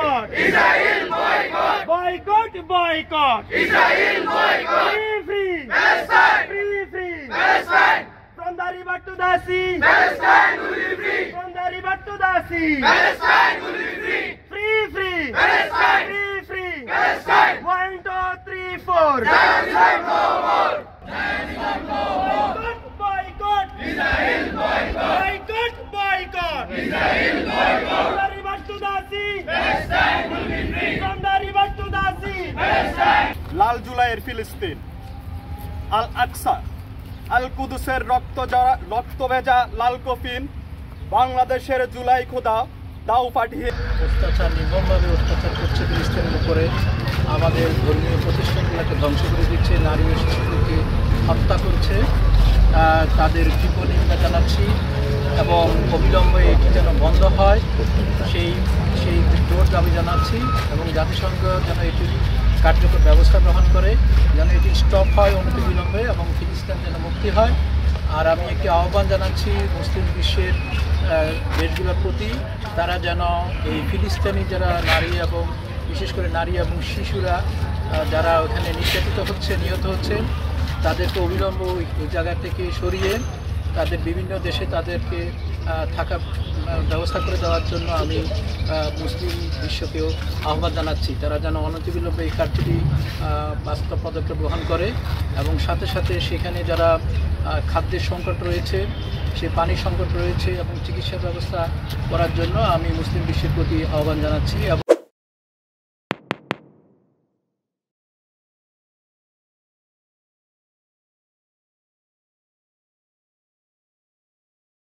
boycott. Israel boycott. Boycott, boycott. Israel boycott. Free, free. Palestine. Free, free. Palestine. From the river to the sea. Palestine will be free. From the river to the sea. Palestine will be free. Free, free. Palestine. Free, free. Palestine. 1, 2, 3, 4. Zionism no more. Boycott, boycott. Israel boycott. Boycott, boycott. Israel boycott. From the river to the sea. Palestine will be free. From the river to the sea. Palestine. লাল জুলাইয়ের ফিলিস্তিন, আল আকসা, আল কুদুসের রক্ত ভেজা লাল coffin, বাংলাদেশের জুলাই খোদা দাও পাঠিয়ে অত্যাচার নির্মমভাবে অত্যাচার করছে ফিলিস্তিনের উপরে। আমাদের ধর্মীয় প্রতিষ্ঠানগুলোকে ধ্বংস করে দিচ্ছে, নারী ও শিশুদেরকে হত্যা করছে। তাদের তীব্র নিন্দা জানাচ্ছি এবং অবিলম্বে এটি যেন বন্ধ হয় সেই জোর দাবি জানাচ্ছি এবং জাতিসংঘ যেন এটির কার্যকর ব্যবস্থা গ্রহণ করে, যেন এটি স্টপ হয় অনতিবিলম্বে এবং ফিলিস্তিন যেন মুক্তি হয়। আর আমি একটি আহ্বান জানাচ্ছি মুসলিম বিশ্বের দেশগুলোর প্রতি, তারা যেন এই ফিলিস্তিনি যারা নারী এবং বিশেষ করে নারী এবং শিশুরা যারা ওখানে নির্যাতিত হচ্ছে, নিহত হচ্ছেন, তাদেরকে অবিলম্ব ওই জায়গা থেকে সরিয়ে তাদের বিভিন্ন দেশে তাদেরকে থাকার ব্যবস্থা করে দেওয়ার জন্য আমি মুসলিম বিশ্বকেও আহ্বান জানাচ্ছি। তারা যেন অনতিবিলম্বে এই কার্যটি বাস্তব পদক্ষেপ গ্রহণ করে এবং সাথে সাথে সেখানে যারা খাদ্যের সংকট রয়েছে, সে পানির সংকট রয়েছে এবং চিকিৎসা ব্যবস্থা করার জন্য আমি মুসলিম বিশ্বের প্রতি আহ্বান জানাচ্ছি।